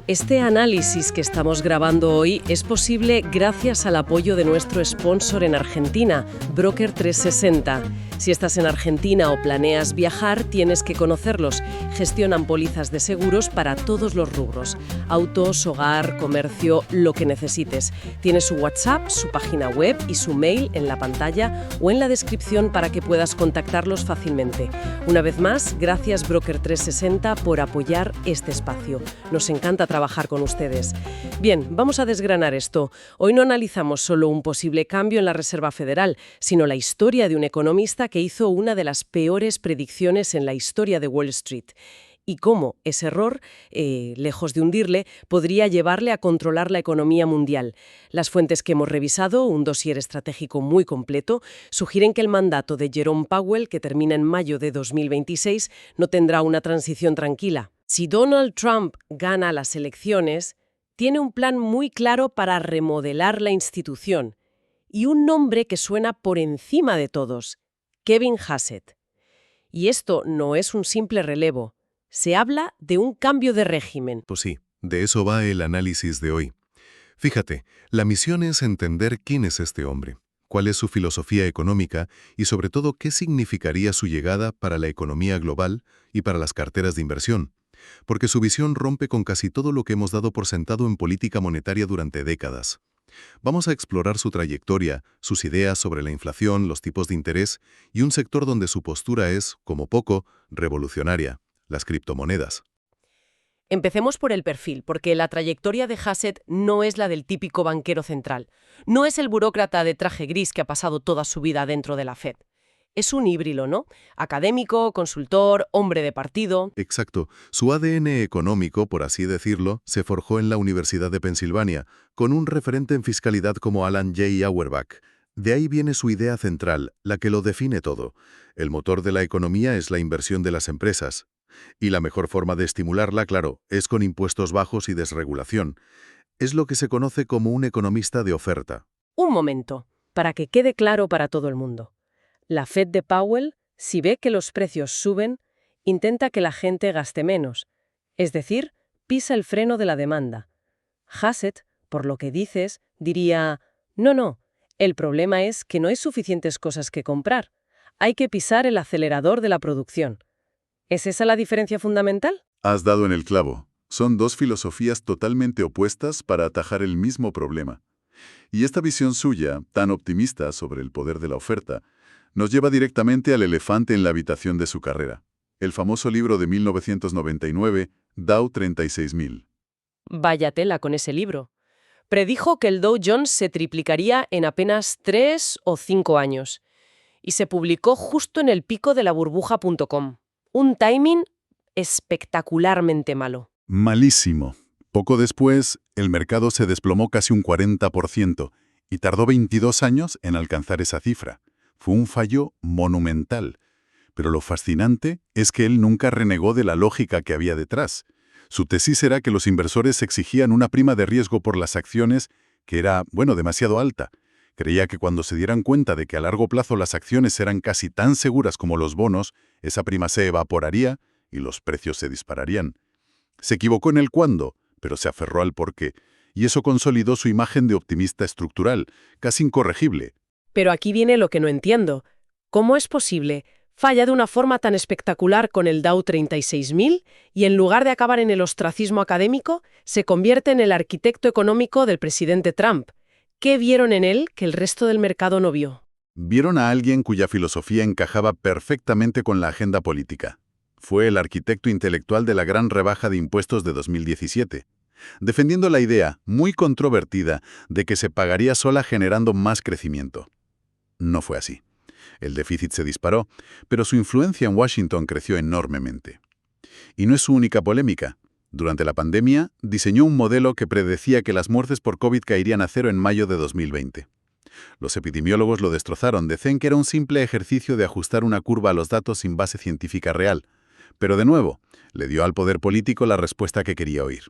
Este análisis que estamos grabando hoy es posible gracias al apoyo de nuestro sponsor en Argentina, Broker 360. Si estás en Argentina o planeas viajar, tienes que conocerlos. Gestionan pólizas de seguros para todos los rubros: autos, hogar, comercio, lo que necesites. Tiene su WhatsApp, su página web y su mail en la pantalla o en la descripción para que puedas contactarlos fácilmente. Una vez más, gracias Broker 360 por apoyar este espacio. Nos encanta trabajar con ustedes. Bien, vamos a desgranar esto. Hoy no analizamos solo un posible cambio en la Reserva Federal, sino la historia de un economista que hizo una de las peores predicciones en la historia de Wall Street. Y cómo ese error, lejos de hundirle, podría llevarle a controlar la economía mundial. Las fuentes que hemos revisado, un dossier estratégico muy completo, sugieren que el mandato de Jerome Powell, que termina en mayo de 2026, no tendrá una transición tranquila. Si Donald Trump gana las elecciones, tiene un plan muy claro para remodelar la institución. Y un nombre que suena por encima de todos: Kevin Hassett. Y esto no es un simple relevo. Se habla de un cambio de régimen. Pues sí, de eso va el análisis de hoy. Fíjate, la misión es entender quién es este hombre, cuál es su filosofía económica y sobre todo qué significaría su llegada para la economía global y para las carteras de inversión, porque su visión rompe con casi todo lo que hemos dado por sentado en política monetaria durante décadas. Vamos a explorar su trayectoria, sus ideas sobre la inflación, los tipos de interés y un sector donde su postura es, como poco, revolucionaria: las criptomonedas. Empecemos por el perfil, porque la trayectoria de Hassett no es la del típico banquero central. No es el burócrata de traje gris que ha pasado toda su vida dentro de la Fed. Es un híbrido, ¿no? Académico, consultor, hombre de partido. Exacto. Su ADN económico, por así decirlo, se forjó en la Universidad de Pensilvania, con un referente en fiscalidad como Alan J. Auerbach. De ahí viene su idea central, la que lo define todo. El motor de la economía es la inversión de las empresas. Y la mejor forma de estimularla, claro, es con impuestos bajos y desregulación. Es lo que se conoce como un economista de oferta. Un momento, para que quede claro para todo el mundo. La Fed de Powell, si ve que los precios suben, intenta que la gente gaste menos. Es decir, pisa el freno de la demanda. Hassett, por lo que dices, diría: no, el problema es que no hay suficientes cosas que comprar. Hay que pisar el acelerador de la producción. ¿Es esa la diferencia fundamental? Has dado en el clavo. Son dos filosofías totalmente opuestas para atajar el mismo problema. Y esta visión suya, tan optimista sobre el poder de la oferta, nos lleva directamente al elefante en la habitación de su carrera: el famoso libro de 1999, Dow 36.000. Vaya tela con ese libro. Predijo que el Dow Jones se triplicaría en apenas 3 o 5 años. Y se publicó justo en el pico de la burbuja.com. Un timing espectacularmente malo. Malísimo. Poco después, el mercado se desplomó casi un 40% y tardó 22 años en alcanzar esa cifra. Fue un fallo monumental. Pero lo fascinante es que él nunca renegó de la lógica que había detrás. Su tesis era que los inversores exigían una prima de riesgo por las acciones que era, demasiado alta. Creía que cuando se dieran cuenta de que a largo plazo las acciones eran casi tan seguras como los bonos, esa prima se evaporaría y los precios se dispararían. Se equivocó en el cuándo, pero se aferró al porqué, y eso consolidó su imagen de optimista estructural, casi incorregible. Pero aquí viene lo que no entiendo. ¿Cómo es posible? Falla de una forma tan espectacular con el Dow 36.000 y en lugar de acabar en el ostracismo académico, se convierte en el arquitecto económico del presidente Trump. ¿Qué vieron en él que el resto del mercado no vio? Vieron a alguien cuya filosofía encajaba perfectamente con la agenda política. Fue el arquitecto intelectual de la gran rebaja de impuestos de 2017, defendiendo la idea, muy controvertida, de que se pagaría sola generando más crecimiento. No fue así. El déficit se disparó, pero su influencia en Washington creció enormemente. Y no es su única polémica. Durante la pandemia, diseñó un modelo que predecía que las muertes por COVID caerían a cero en mayo de 2020. Los epidemiólogos lo destrozaron, decían que era un simple ejercicio de ajustar una curva a los datos sin base científica real. Pero de nuevo, le dio al poder político la respuesta que quería oír.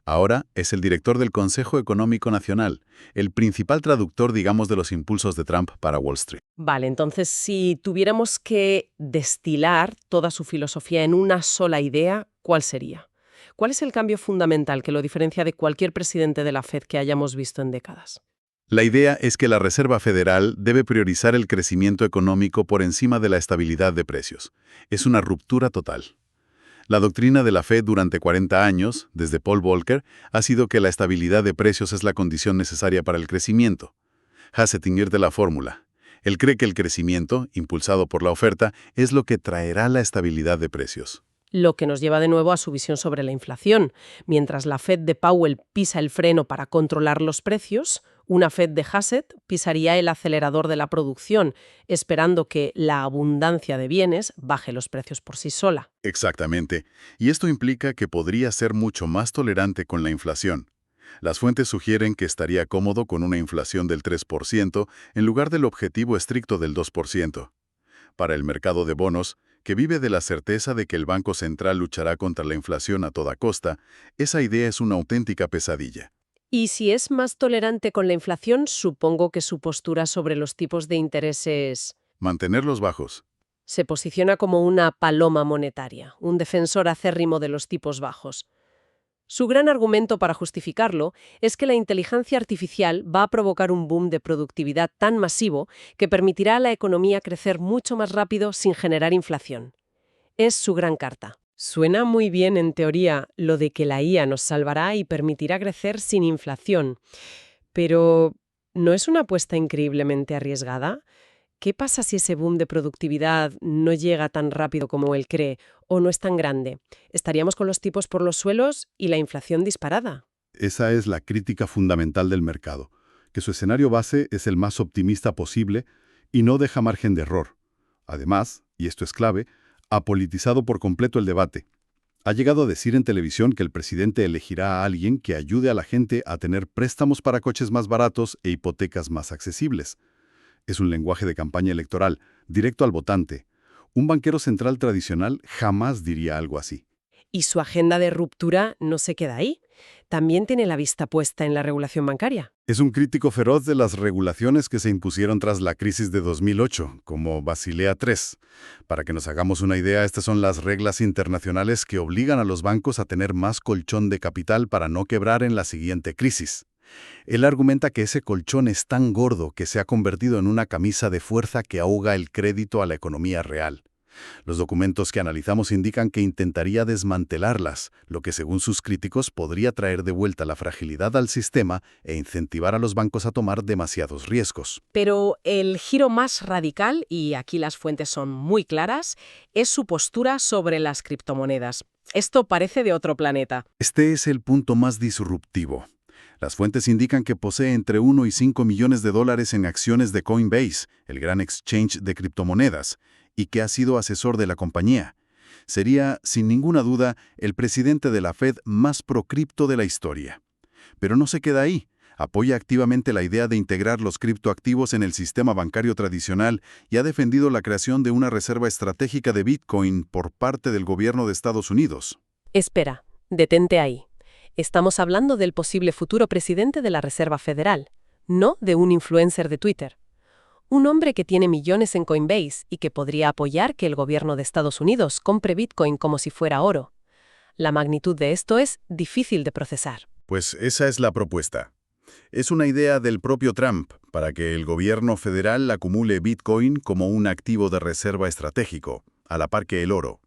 Ahora es el director del Consejo Económico Nacional, el principal traductor, digamos, de los impulsos de Trump para Wall Street. Vale, entonces si tuviéramos que destilar toda su filosofía en una sola idea, ¿cuál sería? ¿Cuál es el cambio fundamental que lo diferencia de cualquier presidente de la Fed que hayamos visto en décadas? La idea es que la Reserva Federal debe priorizar el crecimiento económico por encima de la estabilidad de precios. Es una ruptura total. La doctrina de la Fed durante 40 años, desde Paul Volcker, ha sido que la estabilidad de precios es la condición necesaria para el crecimiento. Hassett invierte la fórmula. Él cree que el crecimiento, impulsado por la oferta, es lo que traerá la estabilidad de precios. Lo que nos lleva de nuevo a su visión sobre la inflación. Mientras la Fed de Powell pisa el freno para controlar los precios, una Fed de Hassett pisaría el acelerador de la producción, esperando que la abundancia de bienes baje los precios por sí sola. Exactamente. Y esto implica que podría ser mucho más tolerante con la inflación. Las fuentes sugieren que estaría cómodo con una inflación del 3% en lugar del objetivo estricto del 2%. Para el mercado de bonos, que vive de la certeza de que el Banco Central luchará contra la inflación a toda costa, esa idea es una auténtica pesadilla. Y si es más tolerante con la inflación, supongo que su postura sobre los tipos de intereses Mantenerlos bajos. se posiciona como una paloma monetaria, un defensor acérrimo de los tipos bajos. Su gran argumento para justificarlo es que la inteligencia artificial va a provocar un boom de productividad tan masivo que permitirá a la economía crecer mucho más rápido sin generar inflación. Es su gran carta. Suena muy bien en teoría lo de que la IA nos salvará y permitirá crecer sin inflación. Pero, ¿no es una apuesta increíblemente arriesgada? ¿Qué pasa si ese boom de productividad no llega tan rápido como él cree o no es tan grande? Estaríamos con los tipos por los suelos y la inflación disparada. Esa es la crítica fundamental del mercado, que su escenario base es el más optimista posible y no deja margen de error. Además, y esto es clave, ha politizado por completo el debate. Ha llegado a decir en televisión que el presidente elegirá a alguien que ayude a la gente a tener préstamos para coches más baratos e hipotecas más accesibles. Es un lenguaje de campaña electoral, directo al votante. Un banquero central tradicional jamás diría algo así. Y su agenda de ruptura no se queda ahí. También tiene la vista puesta en la regulación bancaria. Es un crítico feroz de las regulaciones que se impusieron tras la crisis de 2008, como Basilea III. Para que nos hagamos una idea, estas son las reglas internacionales que obligan a los bancos a tener más colchón de capital para no quebrar en la siguiente crisis. Él argumenta que ese colchón es tan gordo que se ha convertido en una camisa de fuerza que ahoga el crédito a la economía real. Los documentos que analizamos indican que intentaría desmantelarlas, lo que según sus críticos podría traer de vuelta la fragilidad al sistema e incentivar a los bancos a tomar demasiados riesgos. Pero el giro más radical, y aquí las fuentes son muy claras, es su postura sobre las criptomonedas. Esto parece de otro planeta. Este es el punto más disruptivo. Las fuentes indican que posee entre 1 y 5 millones de dólares en acciones de Coinbase, el gran exchange de criptomonedas, y que ha sido asesor de la compañía. Sería, sin ninguna duda, el presidente de la Fed más pro-cripto de la historia. Pero no se queda ahí. Apoya activamente la idea de integrar los criptoactivos en el sistema bancario tradicional y ha defendido la creación de una reserva estratégica de Bitcoin por parte del gobierno de Estados Unidos. Espera, detente ahí. Estamos hablando del posible futuro presidente de la Reserva Federal, no de un influencer de Twitter. Un hombre que tiene millones en Coinbase y que podría apoyar que el gobierno de Estados Unidos compre Bitcoin como si fuera oro. La magnitud de esto es difícil de procesar. Pues esa es la propuesta. Es una idea del propio Trump para que el gobierno federal acumule Bitcoin como un activo de reserva estratégico, a la par que el oro.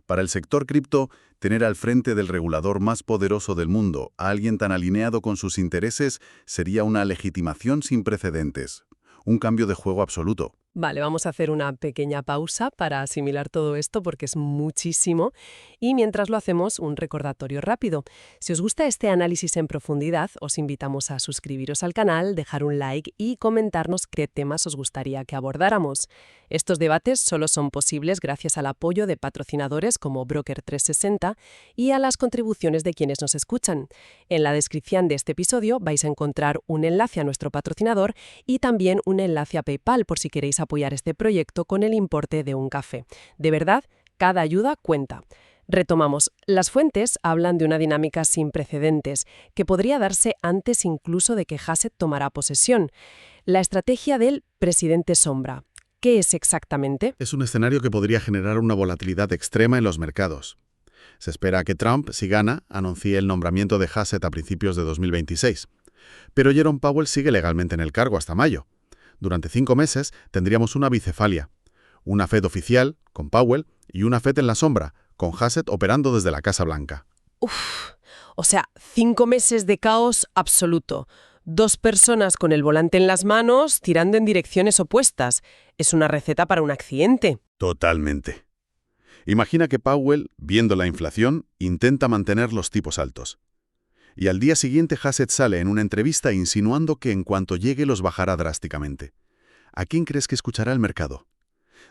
Para el sector cripto, tener al frente del regulador más poderoso del mundo a alguien tan alineado con sus intereses sería una legitimación sin precedentes. Un cambio de juego absoluto. Vale, vamos a hacer una pequeña pausa para asimilar todo esto porque es muchísimo. Y mientras lo hacemos, un recordatorio rápido. Si os gusta este análisis en profundidad, os invitamos a suscribiros al canal, dejar un like y comentarnos qué temas os gustaría que abordáramos. Estos debates solo son posibles gracias al apoyo de patrocinadores como Broker 360 y a las contribuciones de quienes nos escuchan. En la descripción de este episodio vais a encontrar un enlace a nuestro patrocinador y también un enlace a PayPal por si queréis apoyar este proyecto con el importe de un café. De verdad, cada ayuda cuenta. Retomamos. Las fuentes hablan de una dinámica sin precedentes, que podría darse antes incluso de que Hassett tomara posesión. La estrategia del presidente sombra. ¿Qué es exactamente? Es un escenario que podría generar una volatilidad extrema en los mercados. Se espera que Trump, si gana, anuncie el nombramiento de Hassett a principios de 2026. Pero Jerome Powell sigue legalmente en el cargo hasta mayo. Durante 5 meses tendríamos una bicefalia. Una Fed oficial, con Powell, y una Fed en la sombra, con Hassett operando desde la Casa Blanca. O sea, 5 meses de caos absoluto. 2 personas con el volante en las manos tirando en direcciones opuestas. Es una receta para un accidente. Totalmente. Imagina que Powell, viendo la inflación, intenta mantener los tipos altos. Y al día siguiente Hassett sale en una entrevista insinuando que en cuanto llegue los bajará drásticamente. ¿A quién crees que escuchará el mercado?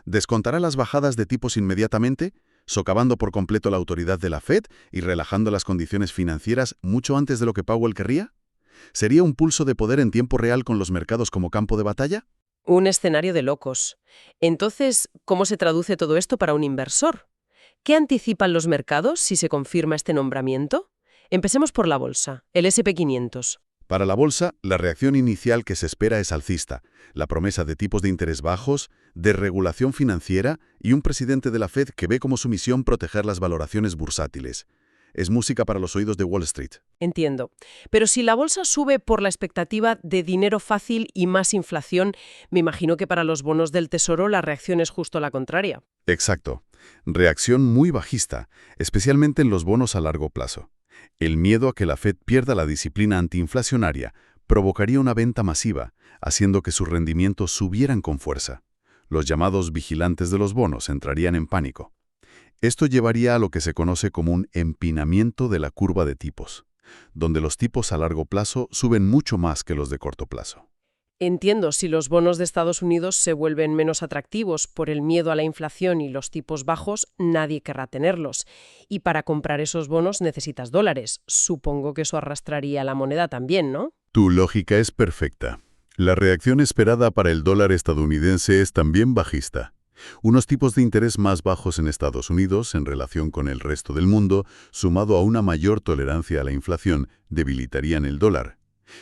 ¿Descontará las bajadas de tipos inmediatamente, socavando por completo la autoridad de la Fed y relajando las condiciones financieras mucho antes de lo que Powell querría? ¿Sería un pulso de poder en tiempo real con los mercados como campo de batalla? Un escenario de locos. Entonces, ¿cómo se traduce todo esto para un inversor? ¿Qué anticipan los mercados si se confirma este nombramiento? Empecemos por la bolsa, el S&P 500. Para la bolsa, la reacción inicial que se espera es alcista. La promesa de tipos de interés bajos, desregulación financiera y un presidente de la Fed que ve como su misión proteger las valoraciones bursátiles. Es música para los oídos de Wall Street. Entiendo. Pero si la bolsa sube por la expectativa de dinero fácil y más inflación, me imagino que para los bonos del Tesoro la reacción es justo la contraria. Exacto. Reacción muy bajista, especialmente en los bonos a largo plazo. El miedo a que la Fed pierda la disciplina antiinflacionaria provocaría una venta masiva, haciendo que sus rendimientos subieran con fuerza. Los llamados vigilantes de los bonos entrarían en pánico. Esto llevaría a lo que se conoce como un empinamiento de la curva de tipos, donde los tipos a largo plazo suben mucho más que los de corto plazo. Entiendo, si los bonos de Estados Unidos se vuelven menos atractivos por el miedo a la inflación y los tipos bajos, nadie querrá tenerlos. Y para comprar esos bonos necesitas dólares. Supongo que eso arrastraría la moneda también, ¿no? Tu lógica es perfecta. La reacción esperada para el dólar estadounidense es también bajista. Unos tipos de interés más bajos en Estados Unidos en relación con el resto del mundo, sumado a una mayor tolerancia a la inflación, debilitarían el dólar.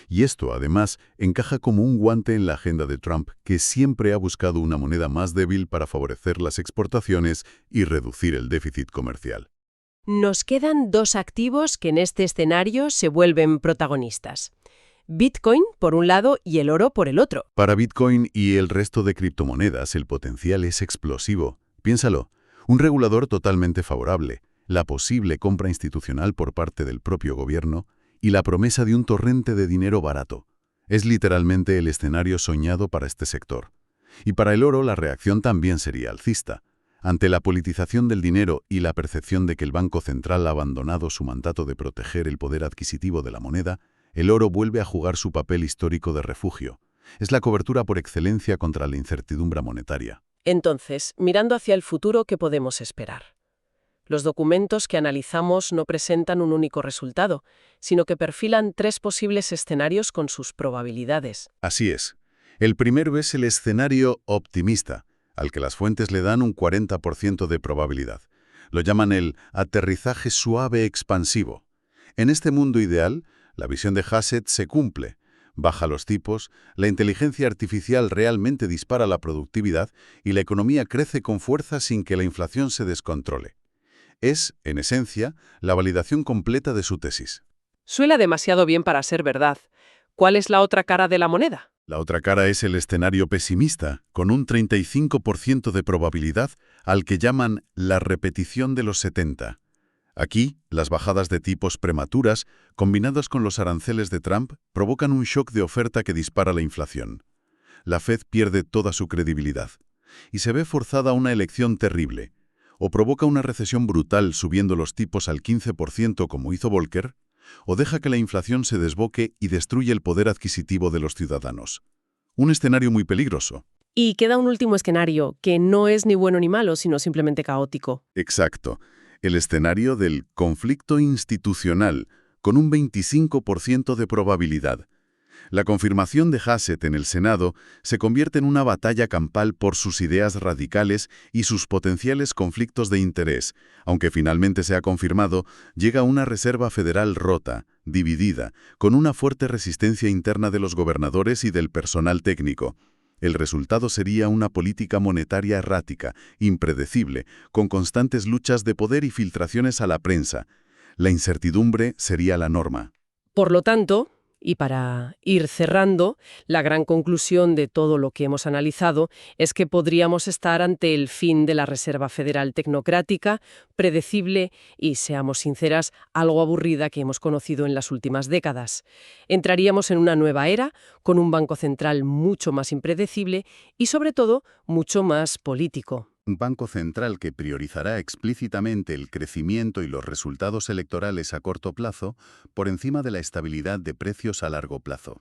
Y esto, además, encaja como un guante en la agenda de Trump, que siempre ha buscado una moneda más débil para favorecer las exportaciones y reducir el déficit comercial. Nos quedan 2 activos que en este escenario se vuelven protagonistas. Bitcoin por un lado y el oro por el otro. Para Bitcoin y el resto de criptomonedas, el potencial es explosivo. Piénsalo, un regulador totalmente favorable, la posible compra institucional por parte del propio gobierno y la promesa de un torrente de dinero barato. Es literalmente el escenario soñado para este sector. Y para el oro la reacción también sería alcista. Ante la politización del dinero y la percepción de que el Banco Central ha abandonado su mandato de proteger el poder adquisitivo de la moneda, el oro vuelve a jugar su papel histórico de refugio. Es la cobertura por excelencia contra la incertidumbre monetaria. Entonces, mirando hacia el futuro, ¿qué podemos esperar? Los documentos que analizamos no presentan un único resultado, sino que perfilan 3 posibles escenarios con sus probabilidades. Así es. El primero es el escenario optimista, al que las fuentes le dan un 40% de probabilidad. Lo llaman el aterrizaje suave expansivo. En este mundo ideal, la visión de Hassett se cumple. Baja los tipos, la inteligencia artificial realmente dispara la productividad y la economía crece con fuerza sin que la inflación se descontrole. Es, en esencia, la validación completa de su tesis. Suena demasiado bien para ser verdad. ¿Cuál es la otra cara de la moneda? La otra cara es el escenario pesimista, con un 35% de probabilidad, al que llaman la repetición de los 70. Aquí, las bajadas de tipos prematuras, combinadas con los aranceles de Trump, provocan un shock de oferta que dispara la inflación. La Fed pierde toda su credibilidad y se ve forzada a una elección terrible. O provoca una recesión brutal subiendo los tipos al 15% como hizo Volcker, o deja que la inflación se desboque y destruye el poder adquisitivo de los ciudadanos. Un escenario muy peligroso. Y queda un último escenario, que no es ni bueno ni malo, sino simplemente caótico. Exacto. El escenario del conflicto institucional, con un 25% de probabilidad. La confirmación de Hassett en el Senado se convierte en una batalla campal por sus ideas radicales y sus potenciales conflictos de interés. Aunque finalmente sea confirmado, llega una Reserva Federal rota, dividida, con una fuerte resistencia interna de los gobernadores y del personal técnico. El resultado sería una política monetaria errática, impredecible, con constantes luchas de poder y filtraciones a la prensa. La incertidumbre sería la norma. Por lo tanto, y para ir cerrando, la gran conclusión de todo lo que hemos analizado es que podríamos estar ante el fin de la Reserva Federal tecnocrática, predecible y, seamos sinceras, algo aburrida que hemos conocido en las últimas décadas. Entraríamos en una nueva era, con un banco central mucho más impredecible y, sobre todo, mucho más político. Un banco central que priorizará explícitamente el crecimiento y los resultados electorales a corto plazo por encima de la estabilidad de precios a largo plazo.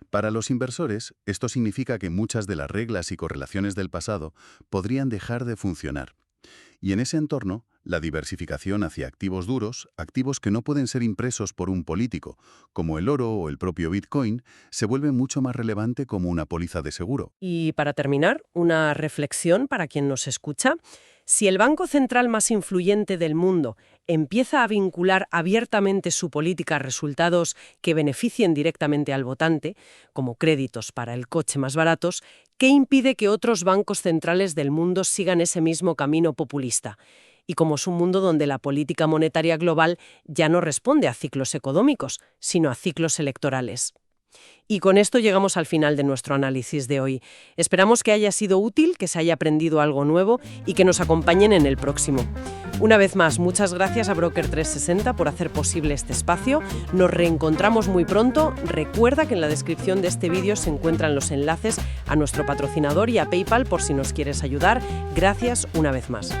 Para los inversores, esto significa que muchas de las reglas y correlaciones del pasado podrían dejar de funcionar. Y en ese entorno, la diversificación hacia activos duros, activos que no pueden ser impresos por un político, como el oro o el propio Bitcoin, se vuelve mucho más relevante como una póliza de seguro. Y para terminar, una reflexión para quien nos escucha. Si el banco central más influyente del mundo empieza a vincular abiertamente su política a resultados que beneficien directamente al votante, como créditos para el coche más baratos, ¿qué impide que otros bancos centrales del mundo sigan ese mismo camino populista? Y como es un mundo donde la política monetaria global ya no responde a ciclos económicos, sino a ciclos electorales. Y con esto llegamos al final de nuestro análisis de hoy. Esperamos que haya sido útil, que se haya aprendido algo nuevo y que nos acompañen en el próximo. Una vez más, muchas gracias a Broker 360 por hacer posible este espacio. Nos reencontramos muy pronto. Recuerda que en la descripción de este vídeo se encuentran los enlaces a nuestro patrocinador y a PayPal por si nos quieres ayudar. Gracias una vez más.